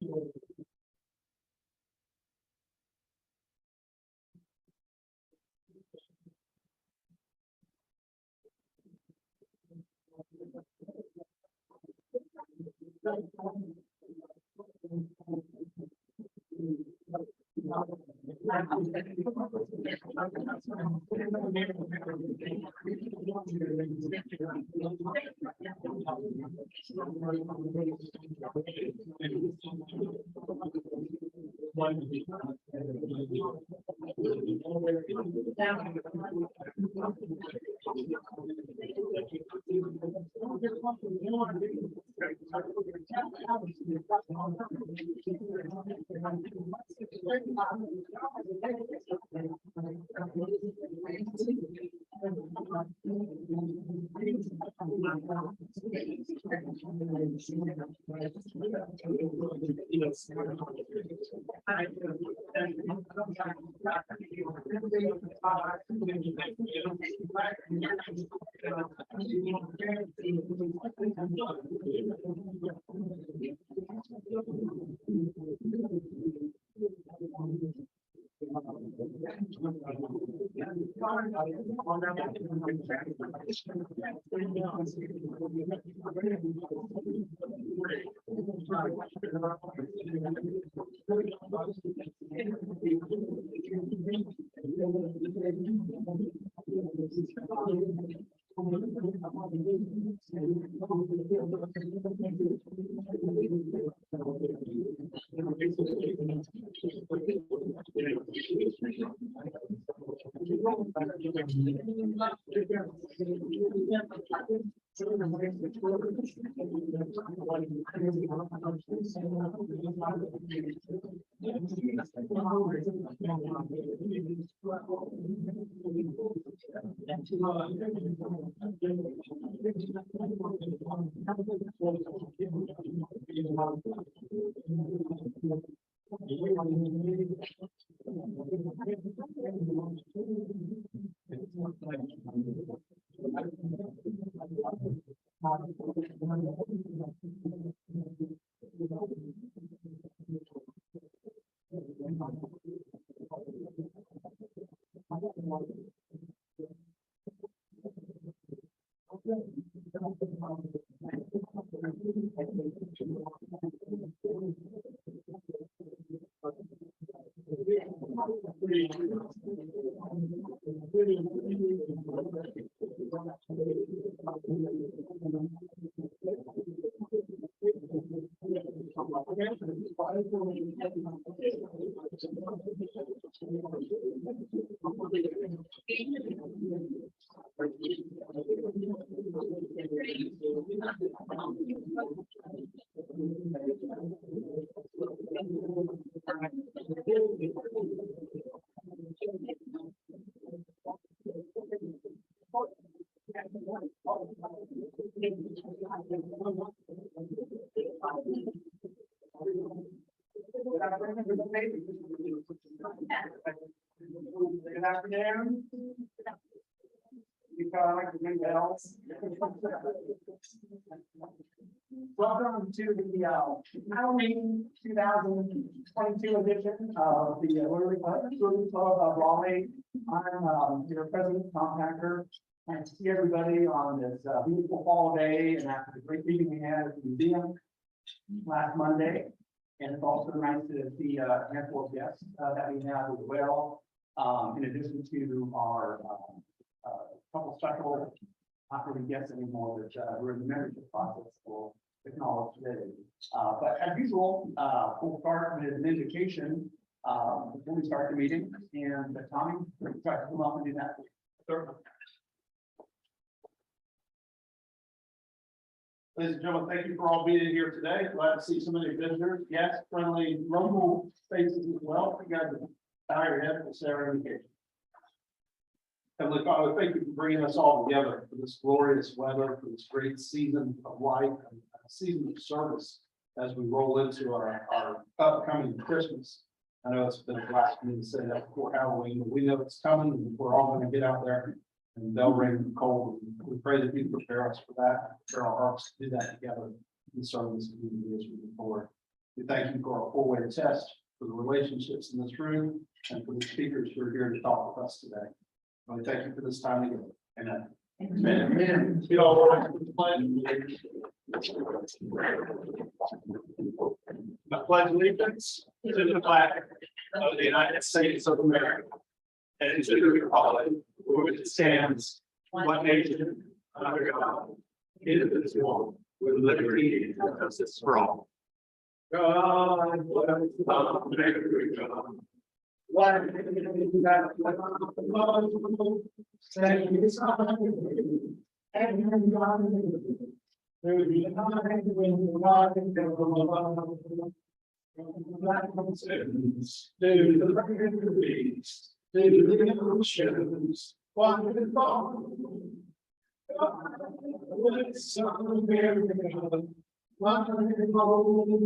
Good afternoon. You kind of like to ring bells. Welcome to the Halloween 2022 edition of the Rotary Club of Raleigh. I'm your president, Tom Packer. Nice to see everybody on this beautiful fall day and after the great meeting we had at the museum last Monday. And it's also nice to see a handful of guests that we have as well. In addition to our couple special, not really guests anymore, but we're in the membership process for acknowledge today. But as usual, we'll start with an indication before we start the meeting. And Tommy, try to come up and do that. Sure. Ladies and gentlemen, thank you for all being here today. Glad to see so many visitors, guests, friendly, local faces as well. You guys bow your head for Sarah indication. Heavenly Father, thank you for bringing us all together for this glorious weather, for this great season of life and a season of service as we roll into our upcoming Christmas. I know it's been a blast for me to say that before Halloween, but we know it's coming and we're all going to get out there and they'll rain and cold. We pray that you prepare us for that, prepare our hearts to do that together and serve this community as we move forward. We thank you for our four-way test, for the relationships in this room, and for the speakers who are here to talk with us today. We thank you for this time together. Amen. Amen. You all rise for the pledge. I pledge allegiance to the flag of the United States of America and to the republic for which it stands, one nation, under God, indivisible, with liberty and justice for all. God bless America.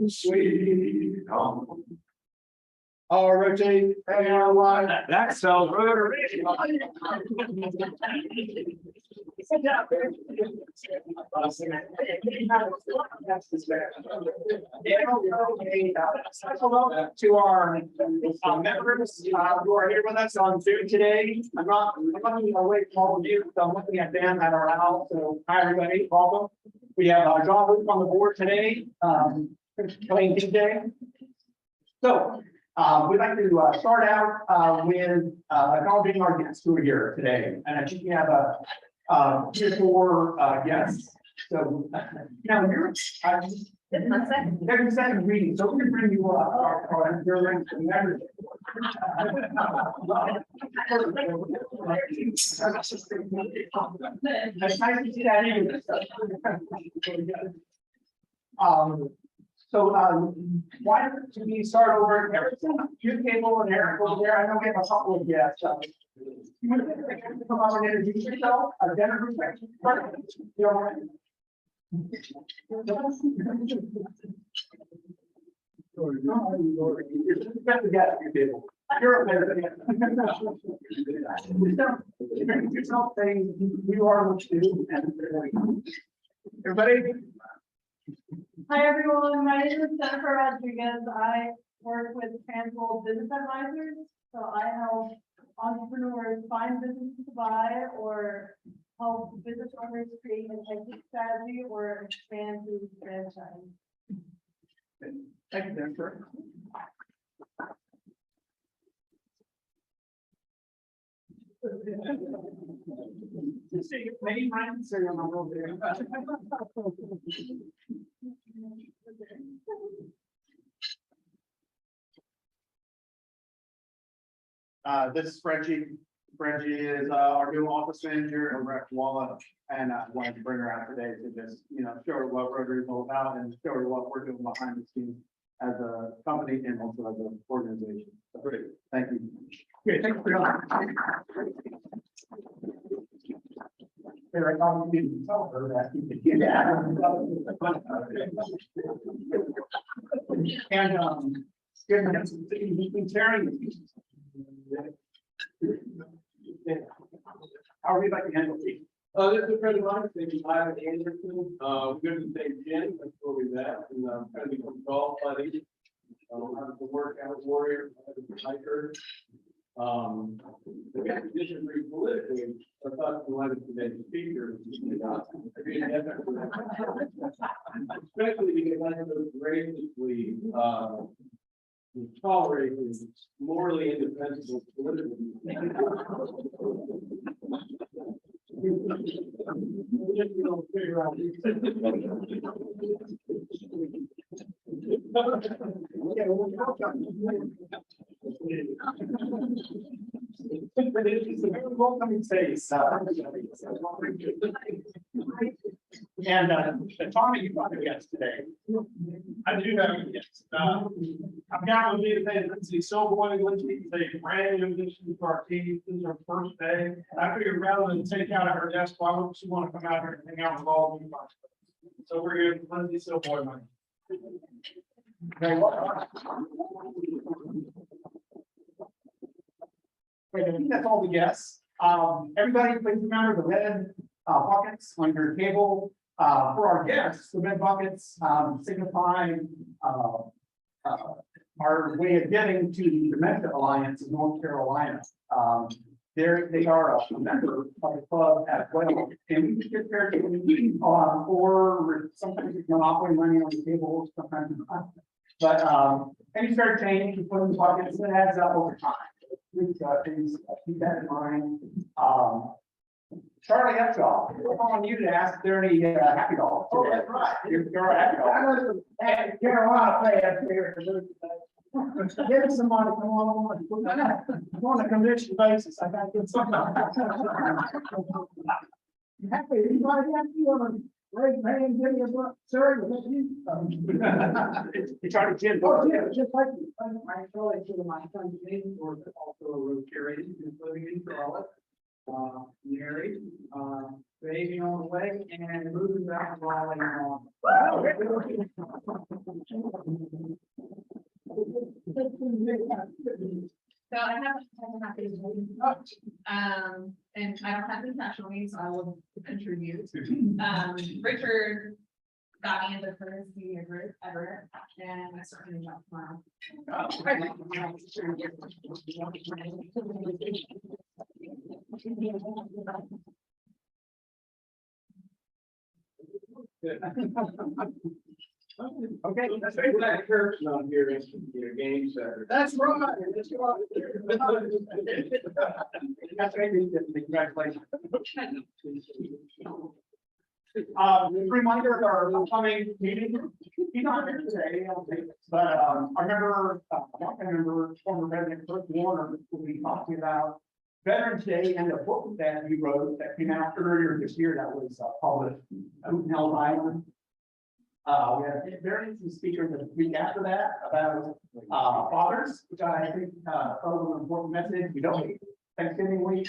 Sweet home. All rotate. That sounds Rotary. To our members who are here with us on Zoom today. I'm not looking away from all of you, so I'm looking at them at our house. So hi, everybody, welcome. We have John Luke on the board today, playing DJ. So we'd like to start out with acknowledging our guests who are here today. And I think we have 3 or 4 guests. So now you're every second reading, so we're going to bring you up our members. It's nice to see that even. So why don't we start over? Everything, you Cable and Eric over there. I know we have a couple of guests. You want to come up and introduce yourself? Jennifer, you all right? You're yourself saying you are what you do. Everybody. Hi, everyone. My name is Jennifer Rodriguez. I work with Transworld Business Advisors. So I help entrepreneurs find businesses to buy or help business owners create an exit strategy or expand through franchise. Thank you, Jennifer. Maybe Ryan say on the road there. This is Frenchie. Frenchie is our new office manager over at Koala, and I wanted to bring her out today to just, show her what Rotary is all about and show her what we're doing behind the scenes as a company and also as an organization. So great, thank you. Okay, thank you for coming. Here, I thought we didn't tell her that. And he's been carrying. How are we like to handle these? This is Freddie Martin, maybe I have Anderson. We're going to say Jen, that's where we're at, and kind of become golf buddy. I was a workout warrior, I was a hiker. The competition pretty politically, I thought we wanted today's speaker. Especially because I have those graciously tolerate is morally indefensible politically. It's a very welcoming space. And Tommy, you brought a guest today. I do have a guest. I'm not going to be today. Lindsay Silverwood. Lindsay is a brand new addition to our team. This is her first day. I figured rather than take out of her desk, why would she want to come out here and hang out with all of you? So we're here with Lindsay Silverwood. Very well. Wait, I think that's all the guests. Everybody, please remember the red buckets on your table. For our guests, the red buckets signify our way of getting to the Dementia Alliance in North Carolina. They are a member of the club as well, and we get there or sometimes it's monopoly money on the table, sometimes it's not. But any fair change, you put in the buckets, and it adds up over time. Please keep that in mind. Charlie Upshaw, we're calling you to ask if there are any happy dogs. Oh, that's right. You're a happy dog. And Carolina play up here. Get somebody come on a convention basis. I gotta get something. Happy, anybody happy on raise hand, give me a buck, sir, was that you? It's already Jim. Oh, yeah, just like you. My relation to my son's name, or also a Rotary, who's living in Charlotte. Married, baby on the way, and moving back to Raleigh on. So I have and I don't have any national needs, so I will contribute. Richard got me into the courtesy group ever, and I started a job tomorrow. Okay, that's There's that person on here in your game center. That's right. That's right. That's right. Congratulations. Reminder of our upcoming meeting. He's not here today, I don't think, but I remember, former President Kirk Warner will be talking about Veterans Day and a book that he wrote that came out earlier this year that was published, Held Island. We had very few speakers the week after that about fathers, which I think was an important message. We don't need Thanksgiving week.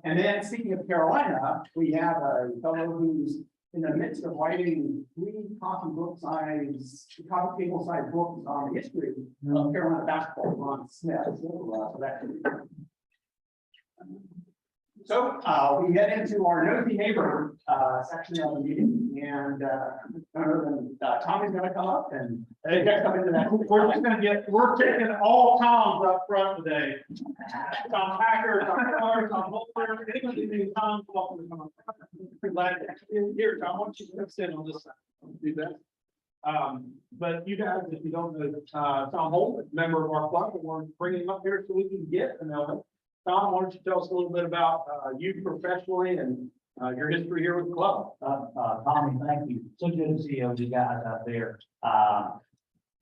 And then speaking of Carolina, we have a fellow who's in the midst of writing 3 coffee table size books on the history of Carolina basketball, Ron Smith. So we get into our nosy neighbor section of the meeting, and Tommy's going to come up and come into that. We're taking all Toms up front today. Tom Packer, Tom Clark, Tom Boler, anybody named Tom, welcome to come up. Glad to have you here, Tom. Why don't you come sit on this side? Do that. But you guys, if you don't know, Tom Holt, member of our club, we're bringing him up here so we can get to know him. Tom, why don't you tell us a little bit about you professionally and your history here with the club? Tommy, thank you. So good to see you guys out there.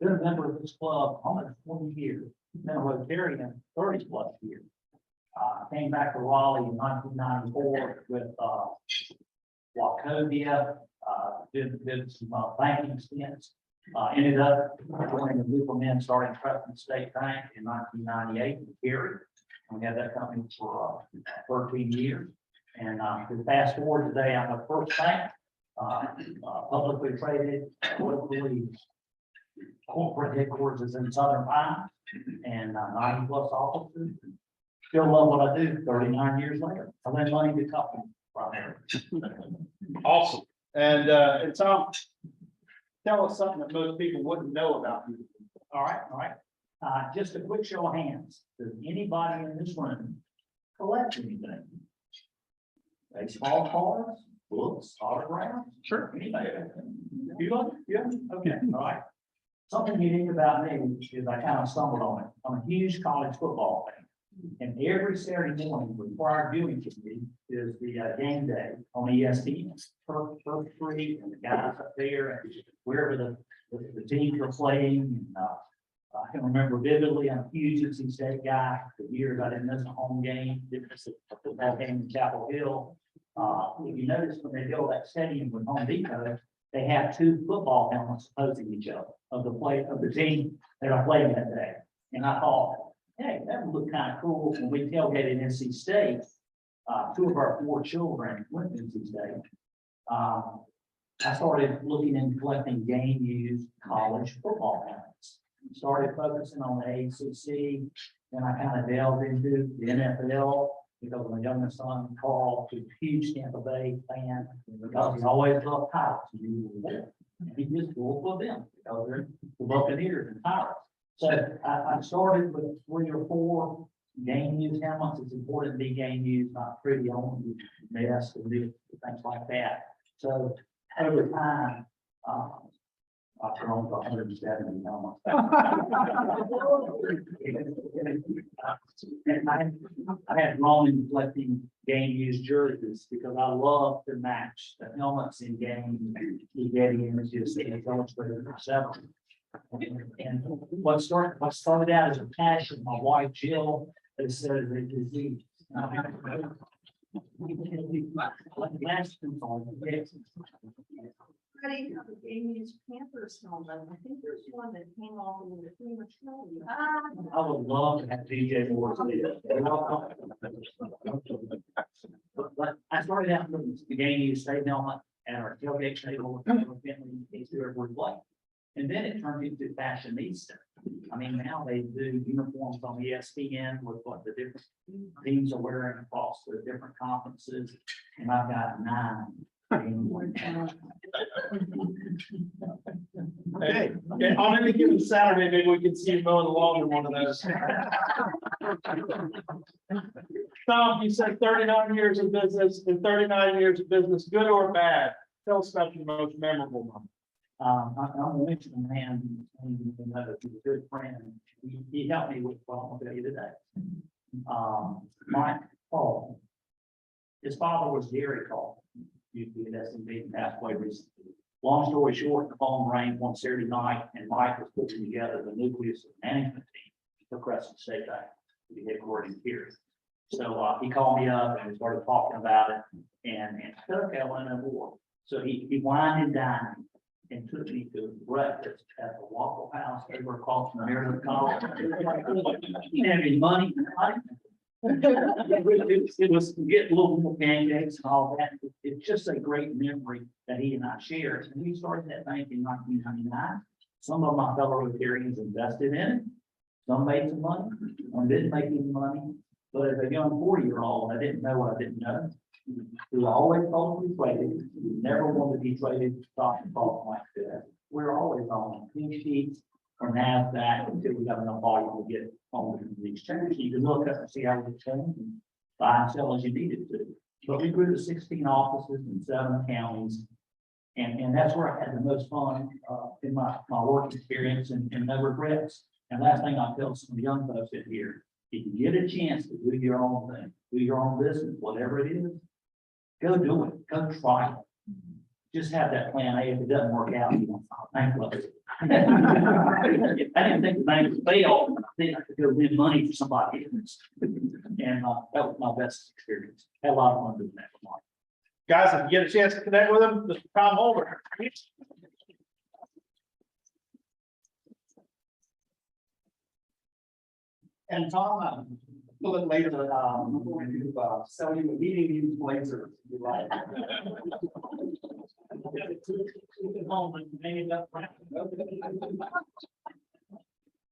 Been a member of this club almost 20 years. Been a Rotarian 30 plus years. Came back to Raleigh in 1994 with Wachovia. Did some banking stints. Ended up joining the group of men starting Preston State Bank in 1998 with Gary. We had that company for 13 years. And to fast forward today, I'm a First Bank, publicly traded, locally corporate headquarters is in Southern Pine, and 90 plus offices. Still love what I do 39 years later. I lend money to companies right there. Awesome. And Tom, tell us something that most people wouldn't know about you. All right. Just a quick show of hands. Does anybody in this room collect anything? Baseball cards, books, autographs? Sure. Anybody? You like? Yeah. Okay. All right. Something unique about me is I kind of stumbled on it. I'm a huge college football fan. And every Saturday morning before our viewing committee is the game day on ESPN. First free and the guys up there and wherever the teams are playing. And I can remember vividly, I'm a huge NC State guy. For years I didn't miss a home game, didn't miss a football game in Chapel Hill. If you notice when they build that stadium with Home Depot, they have 2 football helmets opposing each other of the team that are playing that day. And I thought, hey, that would look kind of cool when we tailgated NC State. 2 of our 4 children went to NC State. I started looking into collecting game used college football helmets. Started focusing on the ACC, then I kind of delved into the NFL because my youngest son, Carl, was a huge Tampa Bay fan because he always loved pilots. And he just pulled for them, because they're the Buccaneers and Pirates. So I started with 3 or 4 game use helmets. It's important to be game used, not pretty on you mess and do things like that. So over time, I've grown to 170 helmets. And I had grown in collecting game used jerseys because I love to match the helmets in games. You get images and illustrated myself. And what started out as a passion, my wife Jill has said it's a disease. Game used campers helmet. I think there's one that came off in the prematurely. I would love to have DJ Moore's video. But I started out with the game used state helmet at our tailgate table. And then it turned into fashionista. I mean, now they do uniforms on ESPN with what the different teams are wearing across the different conferences. And I've got 9. Hey, on any given Saturday, maybe we can see you mowing the lawn in one of those. Tom, you said 39 years of business, and 39 years of business, good or bad? Tell us about your most memorable one. I'm gonna mention a man who's a good friend. He helped me with what I'm gonna tell you today. Mike Paul. His father was Gary Paul. Used to be an S&B and passed away recently. Long story short, the phone rang one Saturday night, and Mike was putting together the nucleus of management team for Crescent State Bank, the headquarters here. So he called me up and we started talking about it, and I said, okay, I want to know more. So he wined and dined me and took me to breakfast at the Waffle House over across from Maryland College. He didn't have any money. It was to get little more pancakes and all that. It's just a great memory that he and I shared. And we started that bank in 1999. Some of my fellow Rotarians invested in it. Some made some money, some didn't make any money. But as a young 40-year-old, I didn't know what I didn't know. We always publicly traded. We never wanted to be traded stock and falls like that. We're always on pink sheets or NASDAQ until we have enough volume to get on the exchange. You can look up and see how we change and buy and sell as you needed to. But we grew to 16 offices in 7 counties. And that's where I had the most fun in my work experience and no regrets. And last thing I'll tell some young folks in here, if you get a chance to do your own thing, do your own business, whatever it is, go do it, go try it. Just have that plan A. If it doesn't work out, you don't bankrupt. I didn't think the bank would fail. I think I could go win money for somebody else. And that was my best experience. Had a lot of fun doing that. Guys, if you get a chance to connect with him, Mr. Tom Holder. And Tom, a little bit later, I'm going to sell you a meeting used blazer. If you like.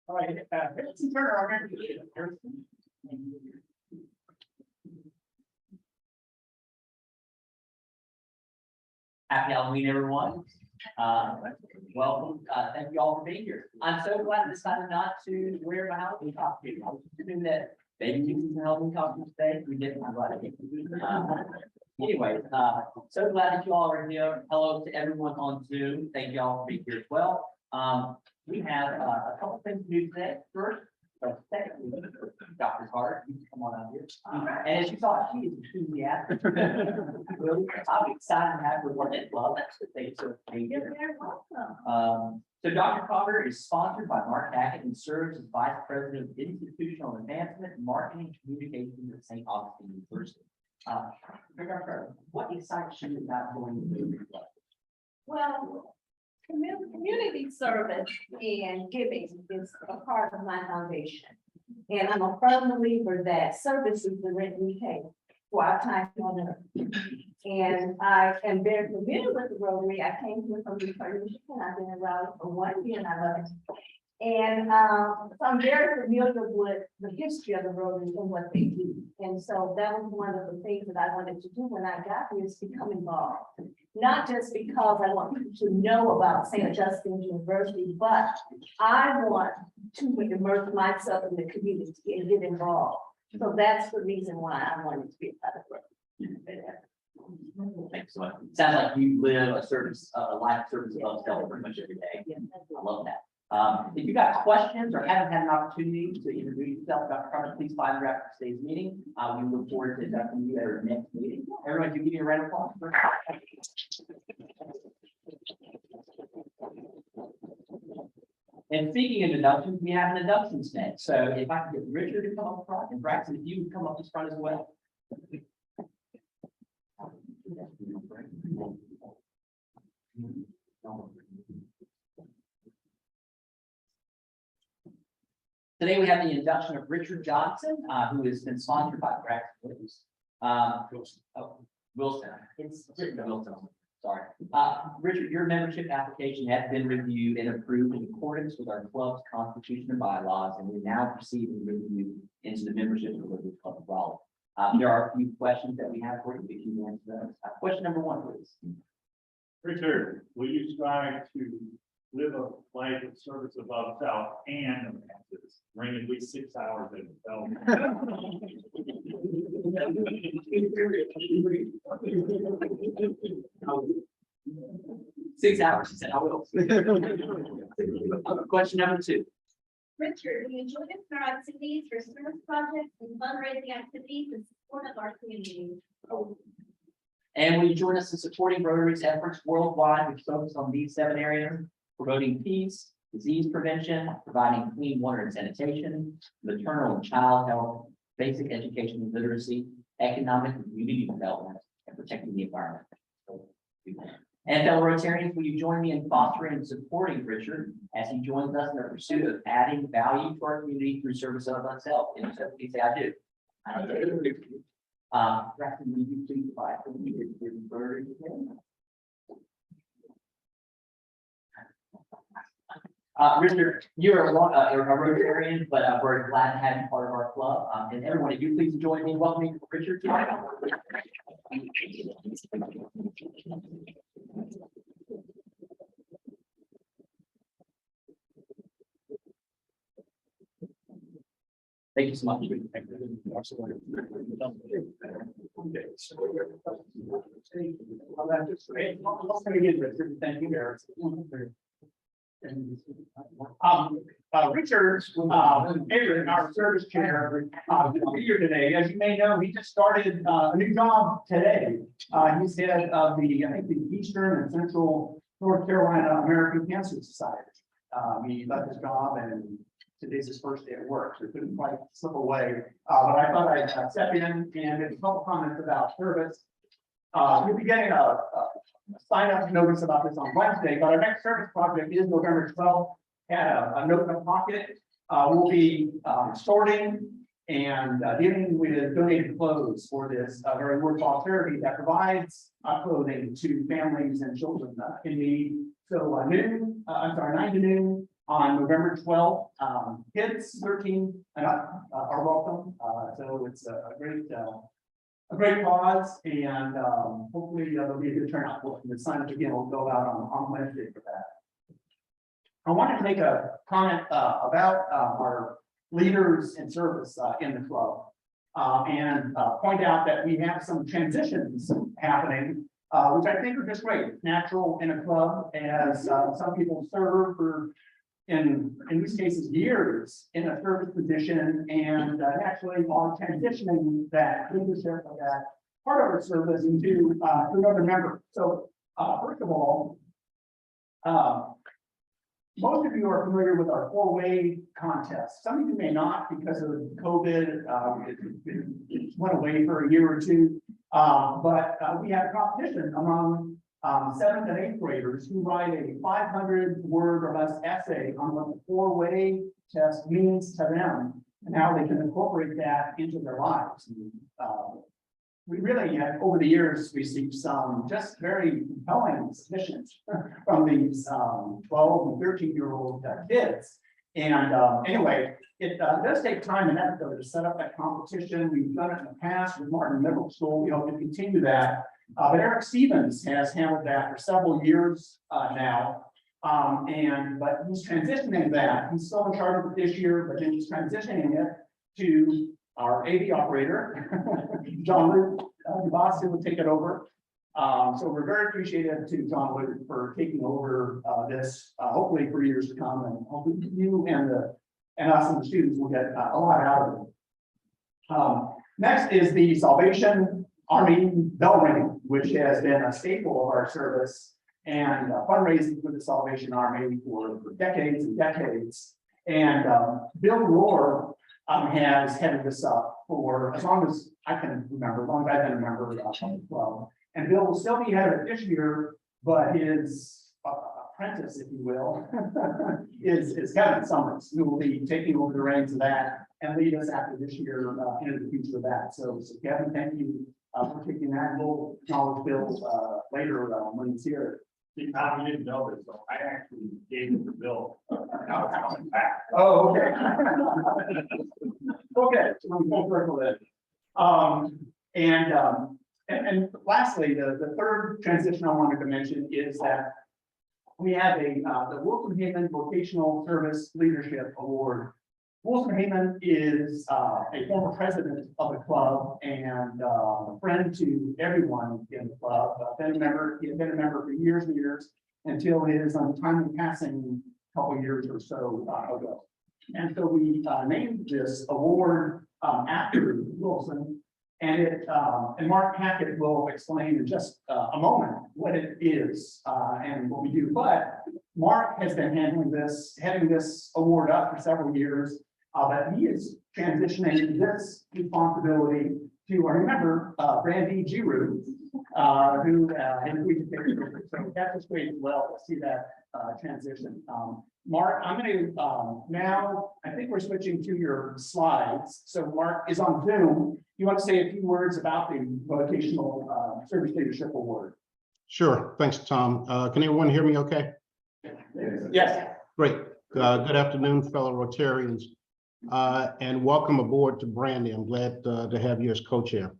All right, Harrison Turner, our manager. Harrison. Happy Halloween, everyone. Welcome. Thank you all for being here. I'm so glad I decided not to wear my Halloween costume. I was doing that baby Jesus and Halloween costume today. We didn't. I'm glad I did. Anyway, so glad that you all are here. Hello to everyone on Zoom. Thank you all for being here as well. We have a couple things to do today. First, second, Dr. Carter, you can come on out here. And as you saw, she is enthusiastic. Really, I'm excited to have her work at club. That's the thing. So, You're very welcome. so Dr. Carter is sponsored by Mark Hackett and serves as Vice President of Institutional Advancement and Marketing Communications at St. Augustine University. Dr. Carter, what excites you about going to the club? Well, community service and giving is a part of my foundation. And I'm a firm believer that service is the rent we pay for our time on earth. And I am very familiar with the Rotary. I came here from Detroit, Michigan. I've been in Raleigh for 1 year and I love it. And, so I'm very familiar with the history of the Rotary and what they do. And so that was one of the things that I wanted to do when I got here, is become involved. Not just because I want people to know about St. Augustine's University, but I want to immerse myself in the community and get involved. So that's the reason why I wanted to be a part of it. Thanks so much. Sounds like you live a service, a life service of self pretty much every day. I love that. If you got questions or haven't had an opportunity to introduce yourself, Dr. Carter, please find her after today's meeting. We look forward to conducting you at our next meeting. Everyone, can you give me a round of applause? And speaking of inductions, we have an inductions next. So if I could get Richard to come up front, and Braxton, if you would come up this front as well. Today we have the induction of Richard Johnson, who has been sponsored by Braxton. Wilson. It's Wilson. Sorry. Richard, your membership application has been reviewed and approved in accordance with our club's constitution and bylaws, and we now proceed with review into the membership of the Rotary Club of Raleigh. There are a few questions that we have for you, if you answer those. Question number one, please. Richard, will you strive to live a life of service above self and bring at least 6 hours in self? 6 hours, he said, I will. Question number two. Richard, will you join us in our activities for service projects and fundraising activities in support of our community? And will you join us in supporting Rotary's efforts worldwide, which focus on these 7 areas: promoting peace, disease prevention, providing clean water and sanitation, maternal and child health, basic education and literacy, economic and community development, and protecting the environment. And fellow Rotarians, will you join me in fostering and supporting Richard as he joins us in the pursuit of adding value to our community through service of oneself? And so please say, I do. I do. Braxton, will you please provide for me with Rotary? Richard, you're a Rotarian, but we're glad to have you part of our club. And everyone, if you please join me in welcoming Richard. Thank you so much. Thank you, Eric. Richard, Aaron, our service chair, here today. As you may know, he just started a new job today. He's head of the, I think, the Eastern and Central North Carolina American Cancer Society. He left his job and today's his first day at work, so he couldn't quite slip away. But I thought I'd step in and make a couple comments about service. You'll be getting a sign up notice about this on Wednesday, but our next service project is November 12th. Had a note in the pocket. We'll be sorting and dealing with donated clothes for this very worthwhile charity that provides clothing to families and children in need. So 9 to noon on November 12th. Kids 13 and up are welcome. So it's a great cause, and hopefully there'll be a good turnout. The sign up again will go out on Wednesday for that. I wanted to make a comment about our leaders in service in the club and point out that we have some transitions happening, which I think are just great. It's natural in a club, as some people serve for, in these cases, years in a service position, and actually are transitioning that leadership of that part of our service into another member. So first of all, most of you are familiar with our 4-way contest. Some of you may not, because of COVID. It went away for a year or two. But we have competition among 7th and 8th graders who write a 500-word or less essay on what the 4-way test means to them and how they can incorporate that into their lives. We really have, over the years, received some just very compelling submissions from these 12 and 13-year-old kids. And anyway, it does take time and effort to set up that competition. We've done it in the past with Martin Middle School. We hope to continue that. But Eric Stevens has handled that for several years now. But he's transitioning that. He's still in charge of it this year, but then he's transitioning it to our AV operator, John Luke, Boss, who will take it over. So we're very appreciative to John Luke for taking over this, hopefully for years to come, and hopefully you and us and the students will get a lot out of it. Next is the Salvation Army bell ringing, which has been a staple of our service and fundraising for the Salvation Army for decades and decades. And Bill Rohr has headed this up for as long as I can remember, as long as I've been a member of the club. And Bill will still be head of it this year, but his apprentice, if you will, is Kevin Summers, who will be taking over the reins of that and lead us after this year into the future of that. So Kevin, thank you for taking that. We'll acknowledge Bill later when he's here. You didn't know this, so I actually gave it to Bill. Oh, okay. Okay, so we'll circle it. And lastly, the third transition I wanted to mention is that we have the Wilson Heyman Vocational Service Leadership Award. Wilson Heyman is a former president of the club and a friend to everyone in the club. He had been a member for years and years until his untimely passing a couple of years or so ago. And so we named this award after Wilson. And Mark Hackett will explain in just a moment what it is and what we do. But Mark has been heading this award up for several years. But he is transitioning this responsibility to our member, Brandy Giroux, who has agreed to take it over. So that's just great as well to see that transition. Mark, I'm going to now, I think we're switching to your slides. So Mark is on Zoom. You want to say a few words about the Vocational Service Leadership Award? Sure. Thanks, Tom. Can everyone hear me okay? Yes. Great. Good afternoon, fellow Rotarians, and welcome aboard to Brandy. I'm glad to have you as co-chair.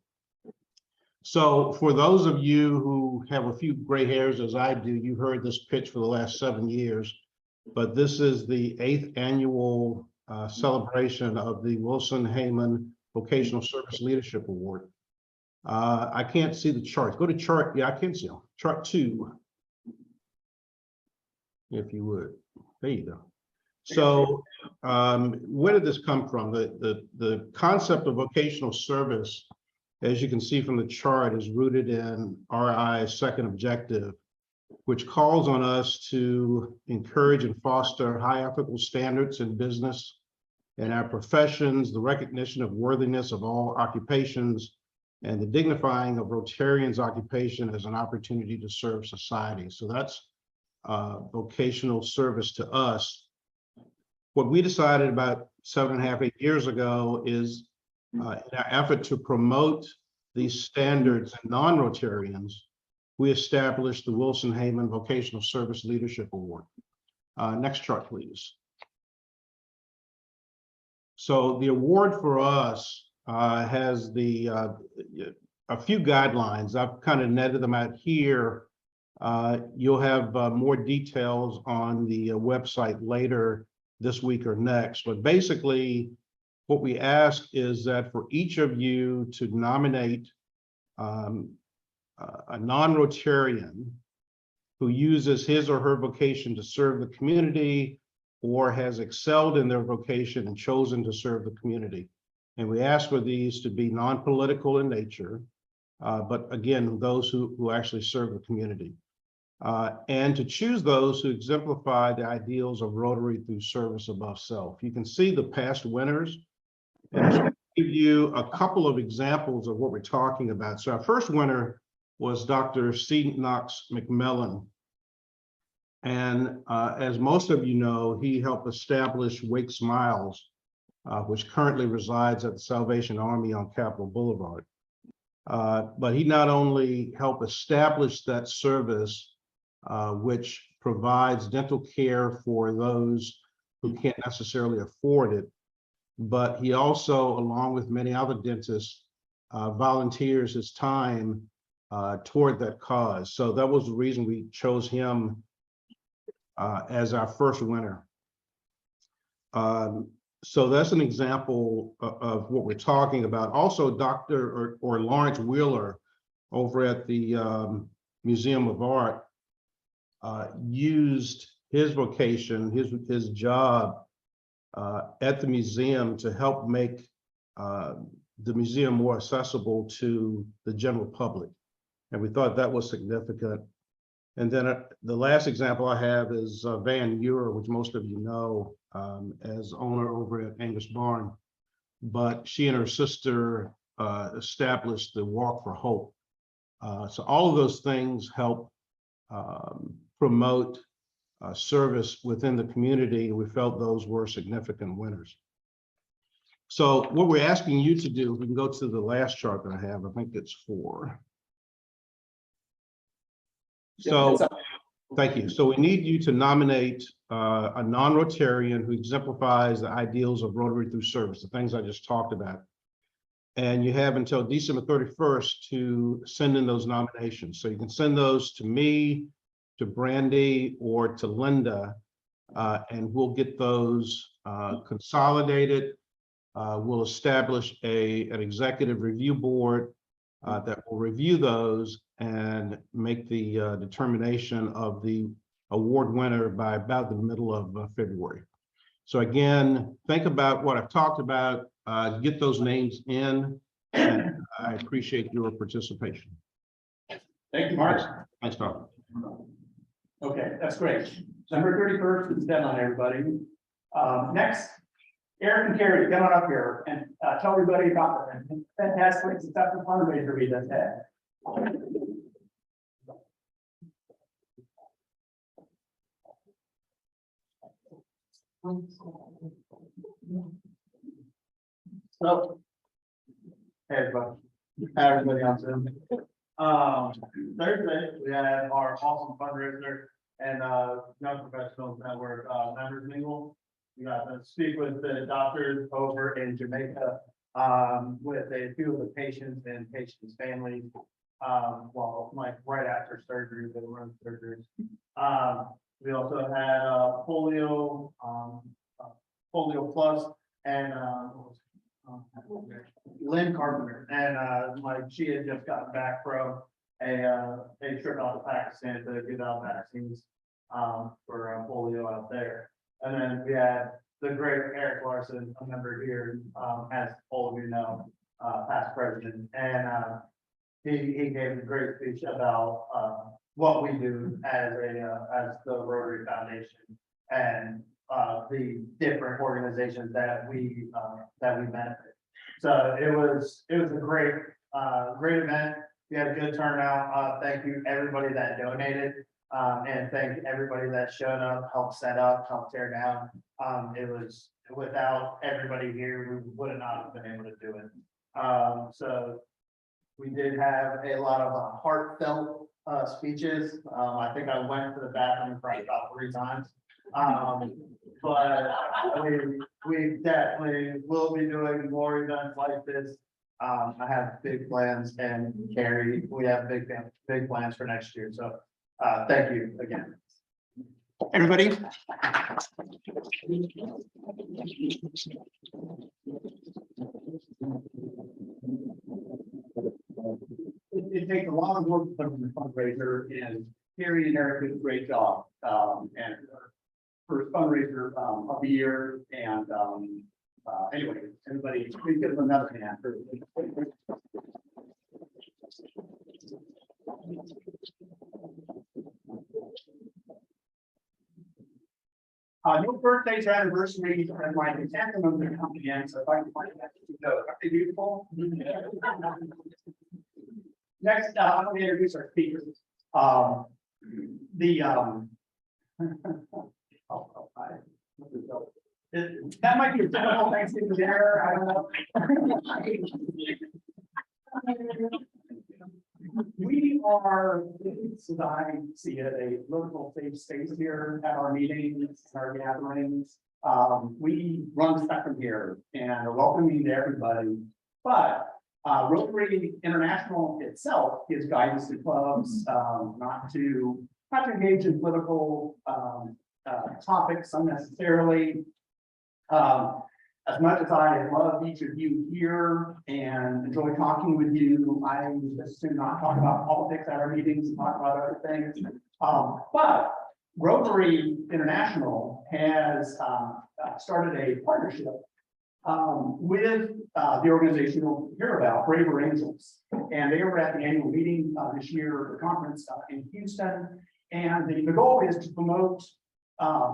So for those of you who have a few gray hairs as I do, you heard this pitch for the last 7 years, but this is the 8th annual celebration of the Wilson Heyman Vocational Service Leadership Award. I can't see the chart. Go to chart. Yeah, I can see them. Chart 2, if you would. There you go. So where did this come from? The concept of vocational service, as you can see from the chart, is rooted in RI's second objective, which calls on us to encourage and foster high ethical standards in business and our professions, the recognition of worthiness of all occupations, and the dignifying of Rotarians' occupation as an opportunity to serve society. So that's vocational service to us. What we decided about 7.5, 8 years ago is in our effort to promote these standards in non-Rotarians, we established the Wilson Heyman Vocational Service Leadership Award. Next chart, please. So the award for us has a few guidelines. I've kind of netted them out here. You'll have more details on the website later this week or next. But basically, what we ask is that for each of you to nominate a non-Rotarian who uses his or her vocation to serve the community or has excelled in their vocation and chosen to serve the community. And we ask for these to be non-political in nature, but again, those who actually serve the community. And to choose those who exemplify the ideals of Rotary through service above self. You can see the past winners, and I'm going to give you a couple of examples of what we're talking about. So our first winner was Dr. C. Knox McMillan. And as most of you know, he helped establish Wake Smiles, which currently resides at the Salvation Army on Capitol Boulevard. But he not only helped establish that service, which provides dental care for those who can't necessarily afford it. But he also, along with many other dentists, volunteers his time toward that cause. So that was the reason we chose him as our first winner. So that's an example of what we're talking about. Also, Dr. or Lawrence Wheeler over at the Museum of Art used his vocation, his job at the museum to help make the museum more accessible to the general public. And we thought that was significant. And then the last example I have is Van Ewer, which most of you know as owner over at Angus Barn. But she and her sister established the Walk for Hope. So all of those things help promote service within the community. We felt those were significant winners. So what we're asking you to do, we can go to the last chart that I have, I think it's 4. So, thank you. So we need you to nominate a non-Rotarian who exemplifies the ideals of Rotary through service, the things I just talked about. And you have until December 31st to send in those nominations. So you can send those to me, to Brandy, or to Linda, and we'll get those consolidated. We'll establish an executive review board that will review those and make the determination of the award winner by about the middle of February. So again, think about what I've talked about, get those names in, and I appreciate your participation. Thank you, Mark. Thanks, Tom. Okay, that's great. December 31st is the deadline, everybody. Next, Eric and Carrie, get on up here and tell everybody about the fantastic successful fundraiser we just had. So, hey, everybody. Hi, everybody on Zoom. Thursday, we had our awesome fundraiser and Young Professionals Network members mingle. We got to speak with the doctors over in Jamaica with a few of the patients and patients' families. Well, like right after surgery, they were in surgeries. We also had polio, polio plus, and Lynn Carpenter, and like she had just gotten back from a trip out to Pakistan to give out vaccines for polio out there. And then we had the great Eric Larson, a member here, as all of you know, past president, and he gave a great speech about what we do as the Rotary Foundation and the different organizations that we benefit. So it was a great event. We had a good turnout. Thank you everybody that donated, and thank everybody that showed up, helped set up, helped tear down. It was without everybody here, we would not have been able to do it. So we did have a lot of heartfelt speeches. I think I went to the bathroom probably about 3 times. But we definitely will be doing more events like this. I have big plans, and Carrie, we have big plans for next year. So thank you again. Everybody. It takes a lot of work to put on the fundraiser, and Carrie and Eric did a great job. And first fundraiser of the year, and anyway, everybody, please give them another hand. No birthdays or anniversaries are my anthem of the company, and so if I can find that, aren't they beautiful? Next, I'm going to introduce our speakers. That might be a typical Thanksgiving dinner, I don't know. We are, as I see it, a political safe space here at our meetings, our gatherings. We run the spectrum here and are welcoming to everybody. But Rotary International itself gives guidance to clubs, not to engage in political topics unnecessarily. As much as I love each of you here and enjoy talking with you, I would just soon not talk about politics at our meetings and talk about other things. But Rotary International has started a partnership with the organization you'll hear about, Braver Angels. And they were at the annual meeting this year, the conference in Houston. And the goal is to promote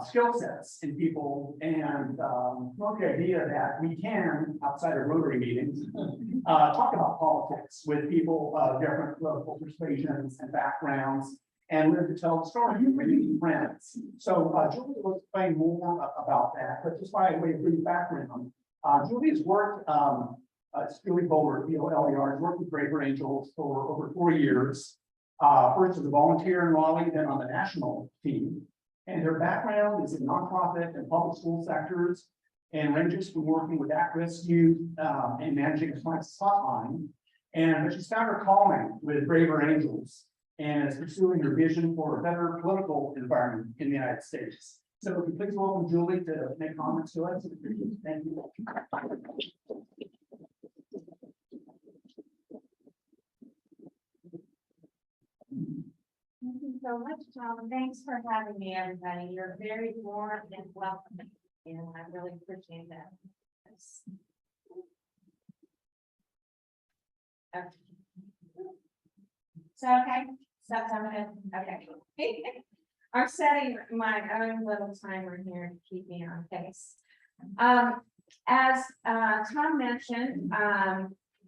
skill sets in people and promote the idea that we can, outside of Rotary meetings, talk about politics with people of different political persuasions and backgrounds and live to tell the story of really friends. So Julie will explain more about that, but just by way of brief background, Julie's worked, it's Julie Boler, Boler, has worked with Braver Angels for over 4 years. First as a volunteer in Raleigh, then on the national team. And her background is in nonprofit and public school sectors and ranges from working with at-risk youth and managing a crisis hotline. And she's found her calling with Braver Angels and is pursuing her vision for a better political environment in the United States. So please welcome Julie to make comments to us. Thank you. Thank you so much, Tom. Thanks for having me, everybody. You're very warm and welcoming, and I really appreciate that. Okay. So, okay, that's okay. I'm setting my own little timer here to keep me on pace. As Tom mentioned,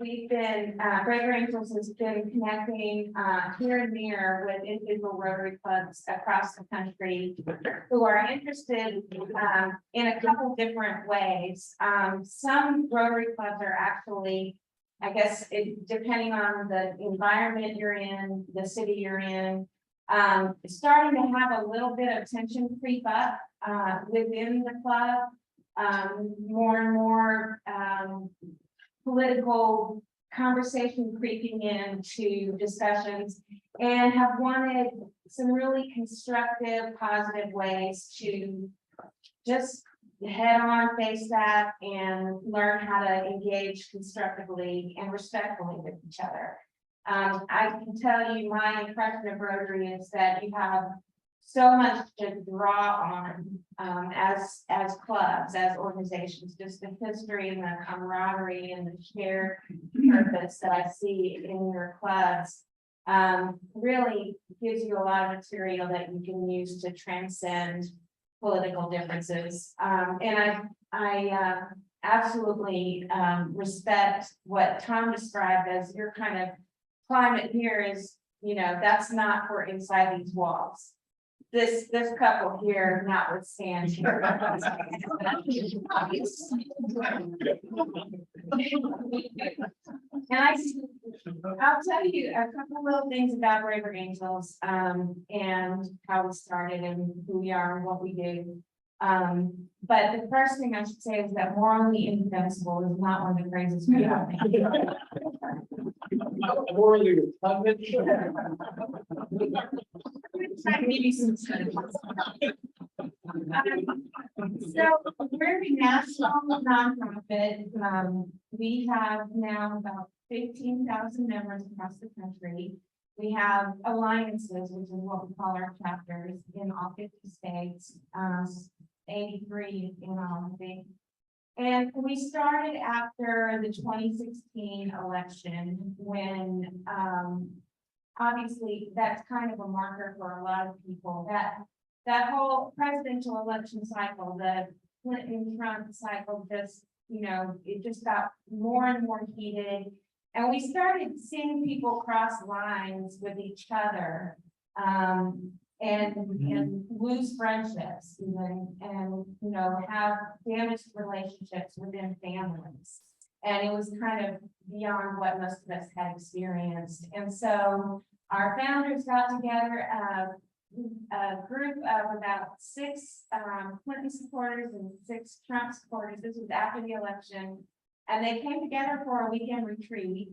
we've been, Braver Angels has been connecting here and there with individual Rotary clubs across the country who are interested in a couple different ways. Some Rotary clubs are actually, I guess, depending on the environment you're in, the city you're in, starting to have a little bit of tension creep up within the club. More and more political conversation creeping into discussions, and have wanted some really constructive, positive ways to just head on, face that, and learn how to engage constructively and respectfully with each other. I can tell you my impression of Rotary is that you have so much to draw on as clubs, as organizations, just the history and the camaraderie and the shared purpose that I see in your clubs really gives you a lot of material that you can use to transcend political differences. And I absolutely respect what Tom described as your kind of climate here is, you know, that's not for inside these walls. This couple here notwithstanding. And I'll tell you a couple little things about Braver Angels and how we started and who we are and what we do. But the first thing I should say is that morally indefensible is not one of the phrases we have. Morally repugnant. So we're a national nonprofit. We have now about 15,000 members across the country. We have alliances, which is what we call our chapters, in all 50 states, 83 in all, I think. And we started after the 2016 election when obviously that's kind of a marker for a lot of people that whole presidential election cycle, the Clinton-Trump cycle, just, you know, it just got more and more heated. And we started seeing people cross lines with each other and lose friendships even, and, you know, have damaged relationships within families. And it was kind of beyond what most of us had experienced. And so our founders got together a group of about 6 Clinton supporters and 6 Trump supporters. This was after the election. And they came together for a weekend retreat,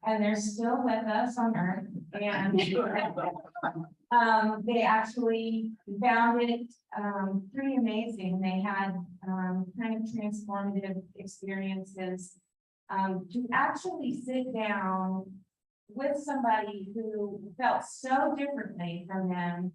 and they're still with us on Earth. And they actually found it pretty amazing. They had kind of transformative experiences to actually sit down with somebody who felt so differently from them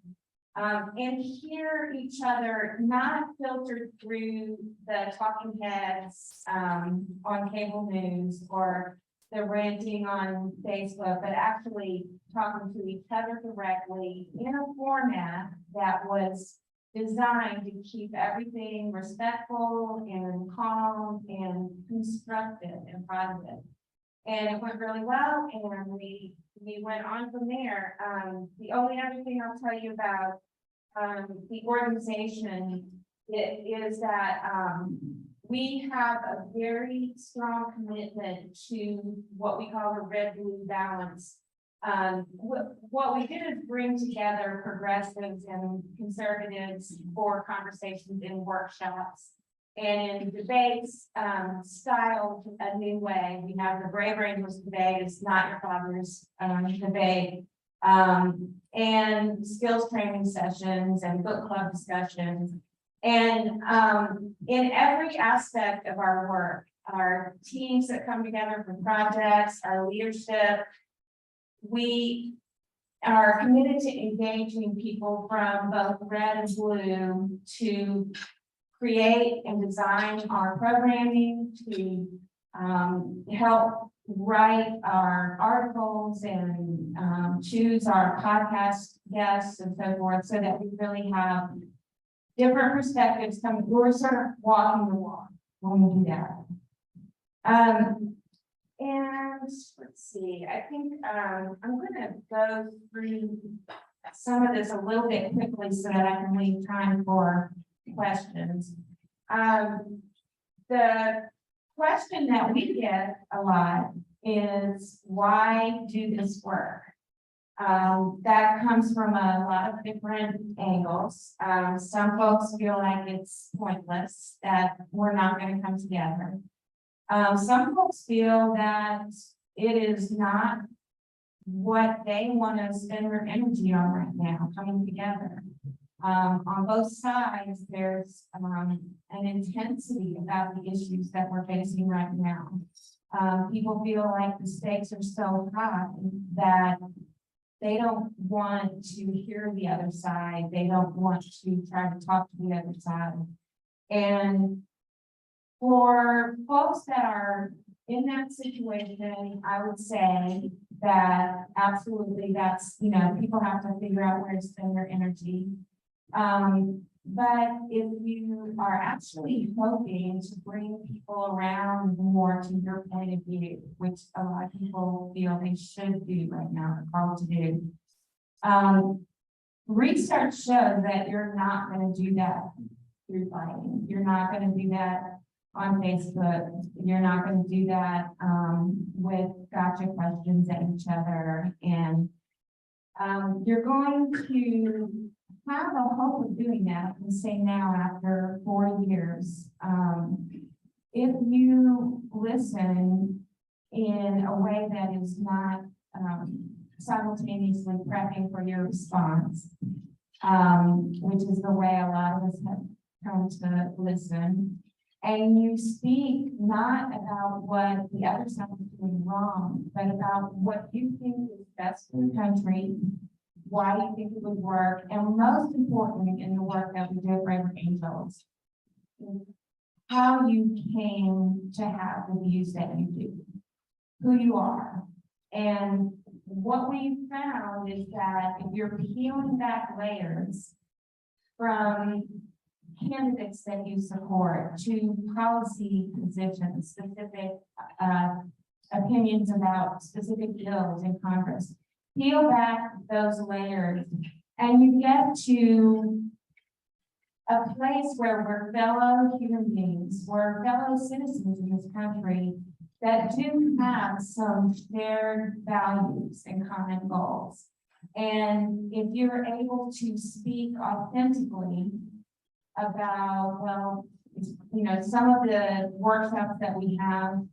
and hear each other, not filtered through the talking heads on cable news or the ranting on Facebook, but actually talking to each other directly in a format that was designed to keep everything respectful and calm and constructive and positive. And it went really well, and we went on from there. The only other thing I'll tell you about the organization is that we have a very strong commitment to what we call the red-blue balance. What we did is bring together progressives and conservatives for conversations in workshops and in debates, styled a new way. We have the Brave Rangers debate, it's not your father's debate, and skills training sessions and book club discussions. And in every aspect of our work, our teams that come together for projects, our leadership, we are committed to engaging people from both red and blue to create and design our programming, to help write our articles and choose our podcast guests and so forth, so that we really have different perspectives coming. We're sort of walking the walk when we do that. And let's see, I think I'm gonna go through some of this a little bit quickly so that I can leave time for questions. The question that we get a lot is, why do this work? That comes from a lot of different angles. Some folks feel like it's pointless, that we're not going to come together. Some folks feel that it is not what they want to spend their energy on right now, coming together. On both sides, there's an intensity about the issues that we're facing right now. People feel like the stakes are so high that they don't want to hear the other side. They don't want to try to talk to the other side. And for folks that are in that situation, I would say that absolutely that's, people have to figure out where to spend their energy. But if you are actually hoping to bring people around more to your point of view, which a lot of people feel they should do right now, are called to do, research shows that you're not going to do that through fighting. You're not going to do that on Facebook. You're not going to do that with gotcha questions at each other. And you're going to have a hope of doing that, and say now after 4 years, if you listen in a way that is not simultaneously prepping for your response, which is the way a lot of us have come to listen, and you speak not about what the other side is doing wrong, but about what you think is best for the country, why you think it would work, and most importantly, in the work that we do at Brave Angels, how you came to have the views that you do, who you are. And what we found is that if you're peeling back layers from candidates that you support to policy positions, specific opinions about specific bills in Congress, peel back those layers, and you get to a place where we're fellow human beings, we're fellow citizens in this country that do have some shared values and common goals. And if you're able to speak authentically about, well, you know, some of the workshops that we have,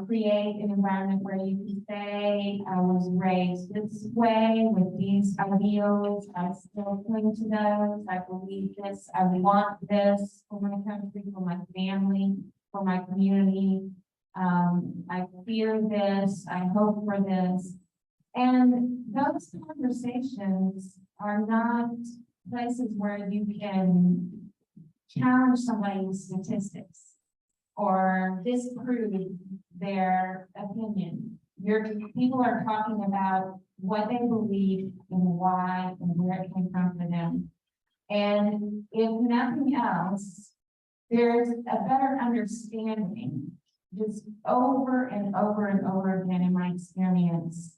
create an environment where you can say, I was raised this way with these ideals. I still cling to those. I believe this. I want this for my country, for my family, for my community. I fear this. I hope for this. And those conversations are not places where you can challenge somebody's statistics or disprove their opinion. People are talking about what they believe and why and where it came from for them. And if nothing else, there's a better understanding just over and over and over again in my experience.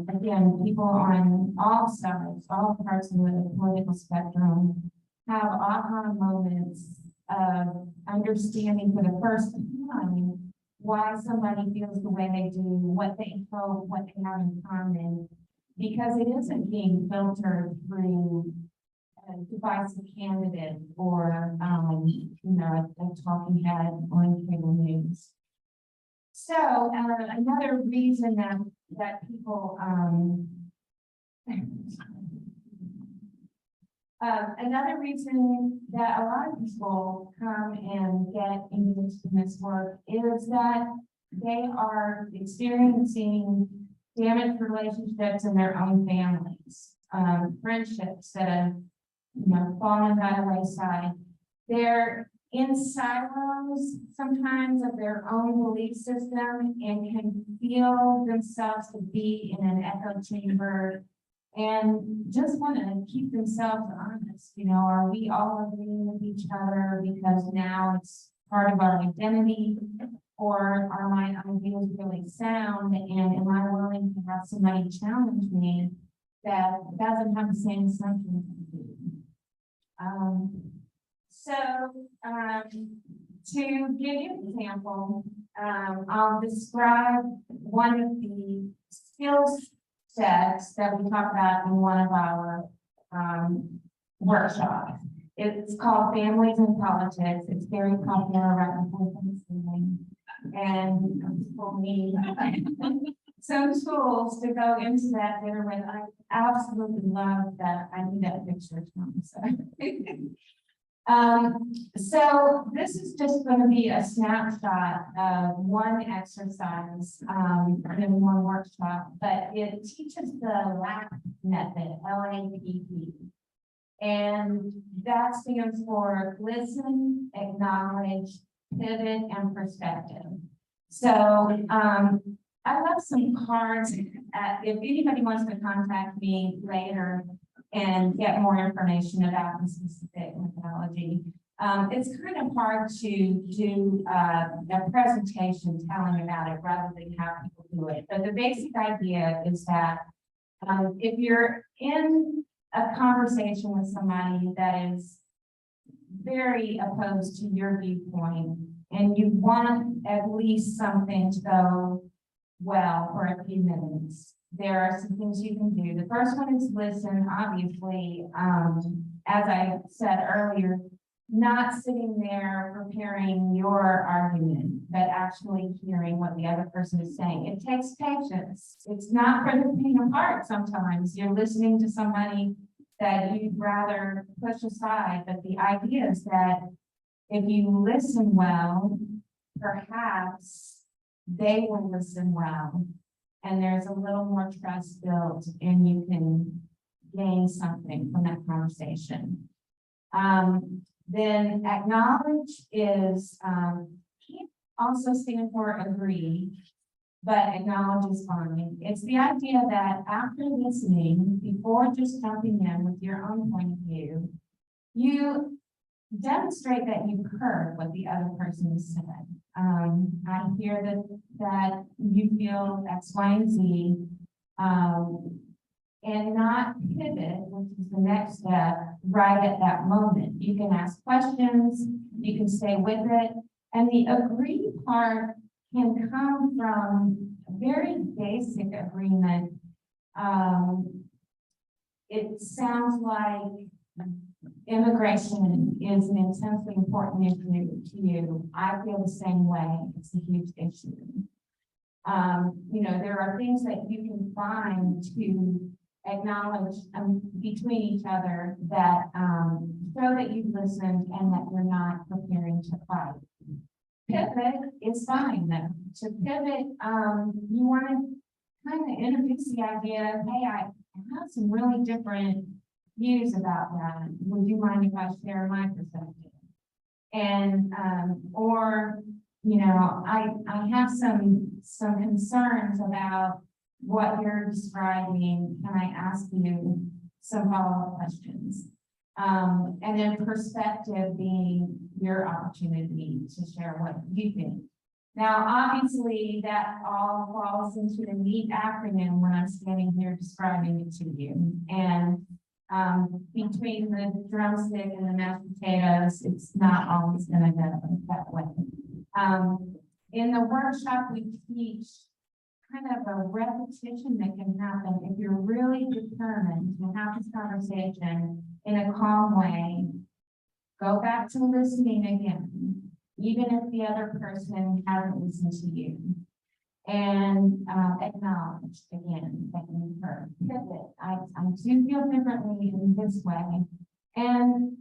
Again, people on all sides, all parts of the political spectrum have aha moments of understanding for the first time why somebody feels the way they do, what they hope, what they have in common, because it isn't being filtered through a divisive candidate or, you know, a talking head on cable news. So another reason that people, another reason that a lot of people come and get engaged in this work is that they are experiencing damaged relationships in their own families, friendships that have, you know, fallen by the wayside. They're in silos sometimes of their own belief system and can feel themselves to be in an echo chamber and just want to keep themselves honest. You know, are we all agreeing with each other because now it's part of our identity, or are my ideas really sound, and am I willing to have somebody challenge me that doesn't have the same assumptions as me? To give you an example, I'll describe one of the skills sets that we talk about in one of our workshops. It's called Families in Politics. It's very popular right before Thanksgiving. And people need some tools to go into that dinner with. I absolutely love that. I need that picture. So this is just going to be a snapshot of one exercise in one workshop, but it teaches the LAP method, LAPP. And that stands for listen, acknowledge, pivot, and perspective. So I left some cards if anybody wants to contact me later and get more information about the specific methodology. It's kind of hard to do a presentation telling about it rather than have people do it. But the basic idea is that if you're in a conversation with somebody that is very opposed to your viewpoint and you want at least something to go well for a few minutes, there are some things you can do. The first one is listen, obviously, as I said earlier, not sitting there preparing your argument, but actually hearing what the other person is saying. It takes patience. It's not for the faint of heart sometimes. You're listening to somebody that you'd rather push aside, but the idea is that if you listen well, perhaps they will listen well. And there's a little more trust built and you can gain something from that conversation. Then acknowledge is, can't also stand for agree, but acknowledge is fine. It's the idea that after listening, before just jumping in with your own point of view, you demonstrate that you've heard what the other person has said. I hear that you feel X, Y, and Z, and not pivot, which is the next step, right at that moment. You can ask questions, you can stay with it, and the agree part can come from very basic agreement. it sounds like immigration is an intensely important issue to you. I feel the same way. It's a huge issue. You know, there are things that you can find to acknowledge between each other that show that you've listened and that you're not preparing to fight. Pivot is fine though. To pivot, you want to kind of introduce the idea of, hey, I have some really different views about that. Would you mind if I share my perspective? And or you know, I have some concerns about what you're describing. Can I ask you some follow-up questions? And then perspective being your opportunity to share what you think. Now, obviously, that all falls into a neat acronym when I'm standing here describing it to you. And between the drumstick and the mashed potatoes, it's not always going to go that way. In the workshop, we teach kind of a repetition that can happen if you're really determined to have this conversation in a calm way. Go back to listening again, even if the other person hasn't listened to you. And acknowledge again that you heard. Pivot. I do feel differently in this way. And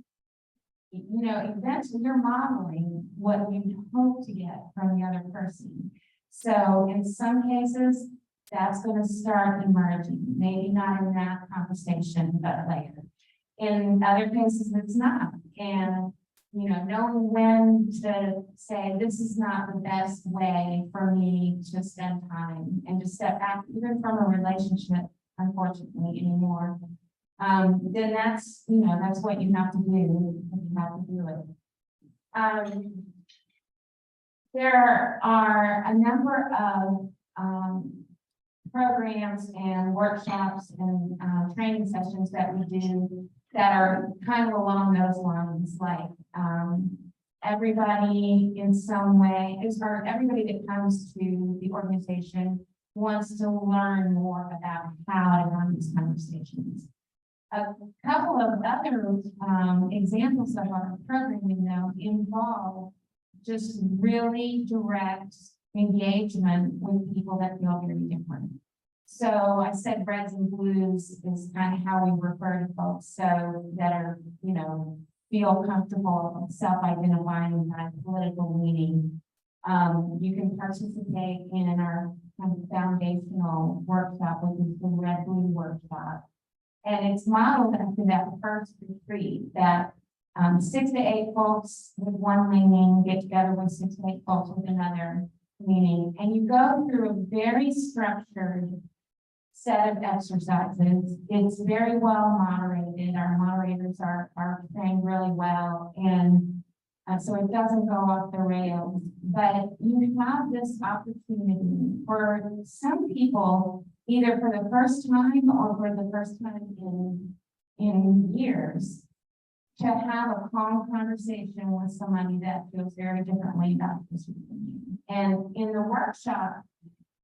you know, eventually you're modeling what you hope to get from the other person. So in some cases, that's going to start emerging, maybe not in that conversation, but later. In other cases, it's not. And, you know, knowing when to say, this is not the best way for me to spend time and to step back, even from a relationship, unfortunately, anymore. Then that's, you know, that's what you have to do. You have to do it. There are a number of programs and workshops and training sessions that we do that are kind of along those lines, like everybody in some way or everybody that comes to the organization wants to learn more about how to run these conversations. A couple of other examples of our programming though involve just really direct engagement with people that feel very different. So I said reds and blues is kind of how we refer to folks so that are, you know, feel comfortable self-identifying by political leaning. You can participate in our kind of foundational workshop, which is the red blue workshop. And it's modeled after that first retreat that 6 to 8 folks with one leaning get together with 6 to 8 folks with another leaning. And you go through a very structured set of exercises. It's very well moderated. Our moderators are trained really well. And so it doesn't go off the rails. But you have this opportunity for some people, either for the first time or for the first time in years, to have a calm conversation with somebody that feels very differently about this. And in the workshop,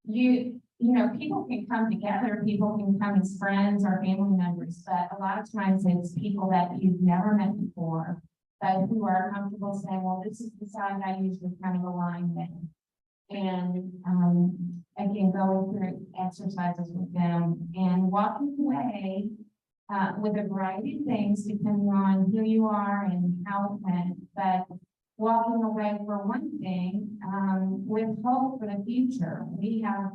you know, people can come together, people can come as friends or family members, but a lot of times it's people that you've never met before, but who are comfortable saying, well, this is the side I usually kind of align with. And again, going through exercises with them and walking away with a variety of things depending on who you are and how it went, but walking away for one thing with hope for the future. We have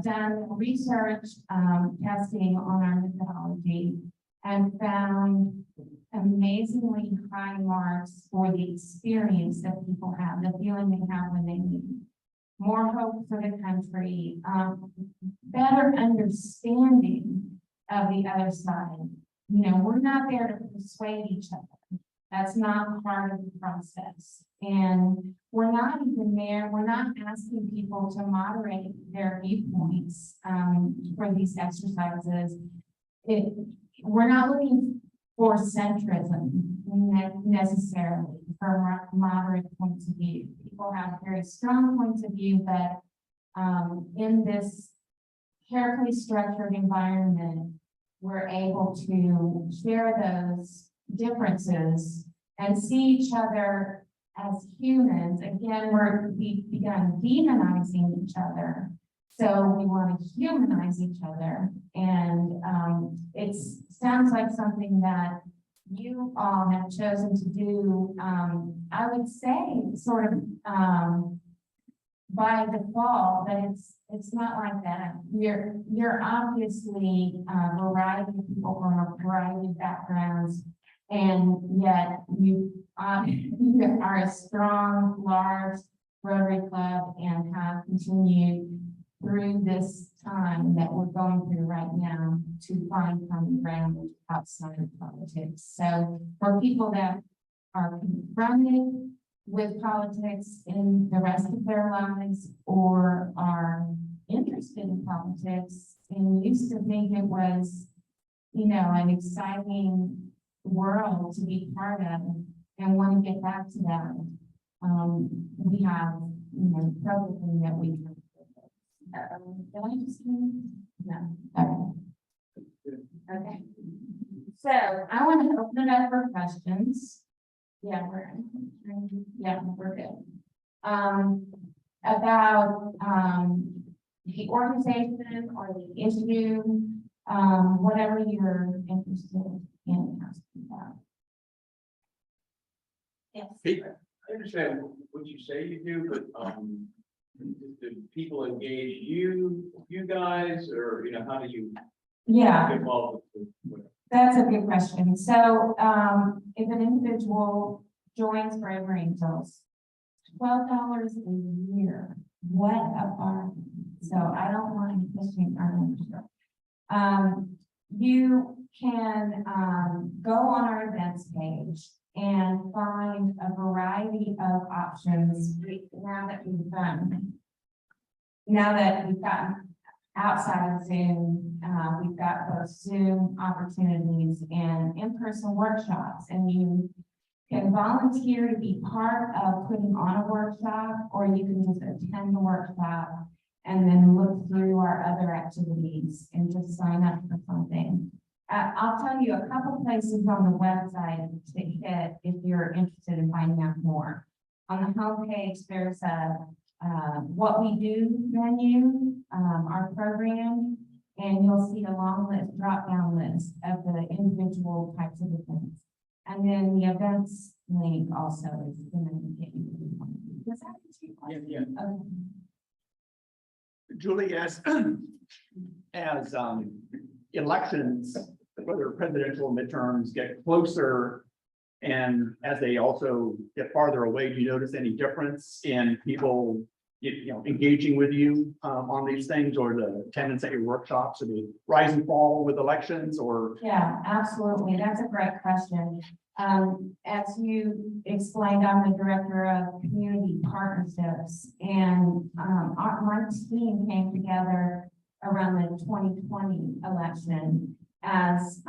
done research testing on our methodology and found amazingly high marks for the experience that people have, the feeling they have when they leave. More hope for the country, better understanding of the other side. You know, we're not there to persuade each other. That's not part of the process. And we're not even there, we're not asking people to moderate their viewpoints for these exercises. We're not looking for centrism necessarily for moderate points of view. People have very strong points of view, but in this carefully structured environment, we're able to share those differences and see each other as humans. Again, we've begun demonizing each other. So we want to humanize each other. And it sounds like something that you all have chosen to do, I would say, sort of by default, but it's not like that. You're obviously a variety of people from a variety of backgrounds, and yet you are a strong, large Rotary Club and have continued through this time that we're going through right now to find common ground outside of politics. So for people that are confronted with politics in the rest of their lives or are interested in politics and used to think it was, an exciting world to be part of and want to get back to that. We have, probably that we have. Did I just no. Okay. So I want to open it up for questions. Yeah, we're good. About the organization or the issue, whatever you're interested in asking about. Yes. I understand what you say you do, but do people engage you guys, or how do you Yeah. get involved with That's a good question. So, if an individual joins Brave Angels, $12 a year, what a bargain. So I don't want any fishing on you can, go on our events page and find a variety of options now that we've gotten outside of Zoom, we've got both Zoom opportunities and in-person workshops, and you can volunteer to be part of putting on a workshop, or you can just attend the workshop and then look through our other activities and just sign up for something. I'll tell you a couple places on the website to hit if you're interested in finding out more. On the homepage, there's a what we do menu, our program, and you'll see a long list, drop-down list of the individual types of events. And then the events link also is going to get you. Does that answer your question? Yeah. Okay. Julie, as elections, whether presidential midterms get closer, and as they also get farther away, do you notice any difference in people, engaging with you on these things, or the attendance at your workshops, or the rise and fall with elections, or? Yeah, absolutely. That's a great question. As you explained, I'm the director of community partnerships, and my team came together around the 2020 election as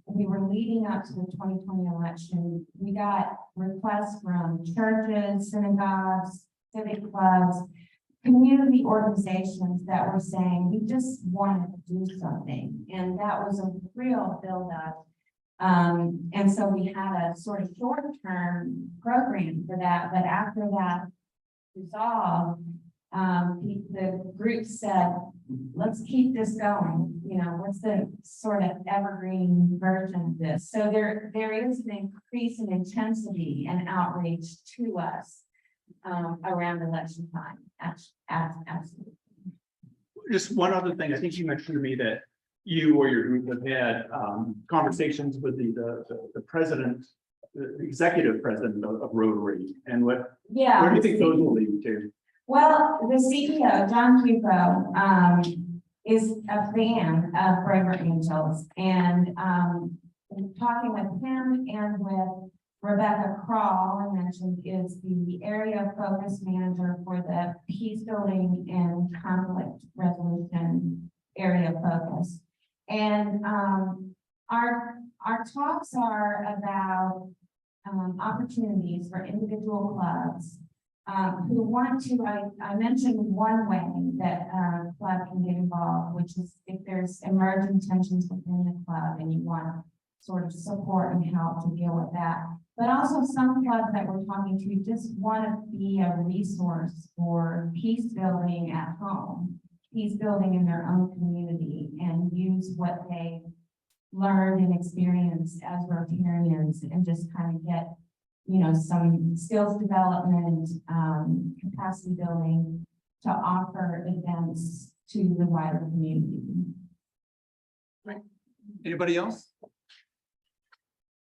we were leading up to the 2020 election. We got requests from churches, synagogues, civic clubs, community organizations that were saying, we just wanted to do something. And that was a real buildup. And so we had a sort of short-term program for that. But after that resolved, the group said, let's keep this going. What's the sort of evergreen version of this? So there is an increase in intensity and outreach to us around election time. Absolutely. Just one other thing, I think you mentioned to me that you or your group have had conversations with the president, the executive president of Rotary, and where do you think those will lead to? Well, the CEO, John Cupo, is a fan of Brave Angels, and talking with him and with Rebecca Krall, I mentioned, is the area focus manager for the peace building and conflict resolution area focus. And our talks are about opportunities for individual clubs who want to, I mentioned one way that club can get involved, which is if there's emerging tensions within the club and you want sort of support and help to deal with that. But also some clubs that we're talking to just want to be a resource for peace building at home, peace building in their own community, and use what they learned and experienced as Rotarians and just kind of get, you know, some skills development, capacity building to offer events to the wider community. Anybody else?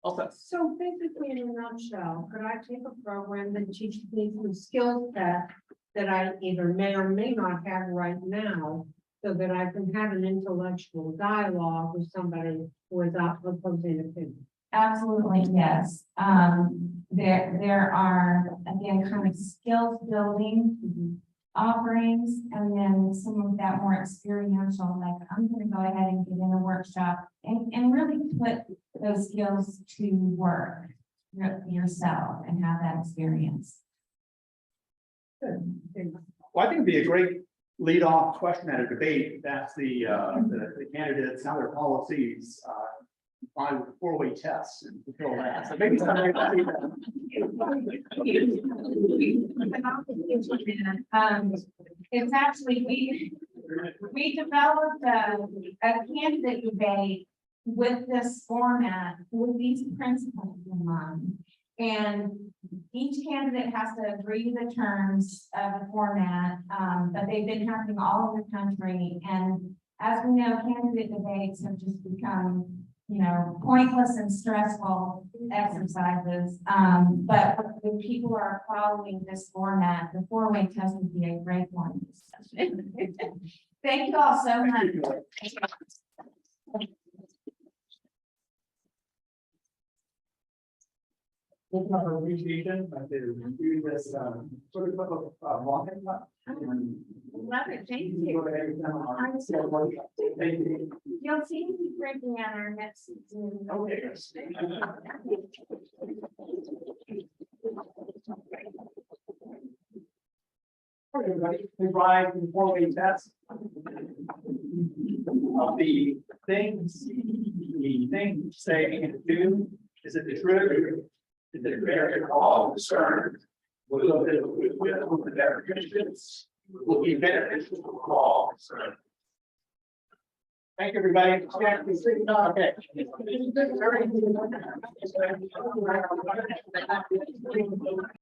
Also, So basically, in a nutshell, could I take a program that teaches me some skill set that I either may or may not have right now, so that I can have an intellectual dialogue with somebody who is opposing opinion? Absolutely, yes. There are, again, kind of skills building offerings, and then some of that more experiential, like I'm gonna go ahead and get in a workshop and really put those skills to work yourself and have that experience. Well, I think it'd be a great lead-off question at a debate. That's the candidates, how their policies, on four-way tests and fulfill that. So maybe somebody. It's actually, we developed a candidate debate with this format, with these principles in mind. And each candidate has to agree to the terms of the format, but they've been happening all over the country. And as we know, candidate debates have just become, you know, pointless and stressful exercises. But if people are following this format, the four-way test would be a great one. Thank you all so much. We'll have a appreciation, but they do this, sort of, walking. Love it, thank you. Thank you. You'll see me drinking at our next Zoom. Okay. All right, everybody, please rise in the four-way test. Of the things, say, and do, is it the truth? Is it fair all concerned? Will it with the Christians will be beneficial to all concerned? Thank you, everybody. Okay.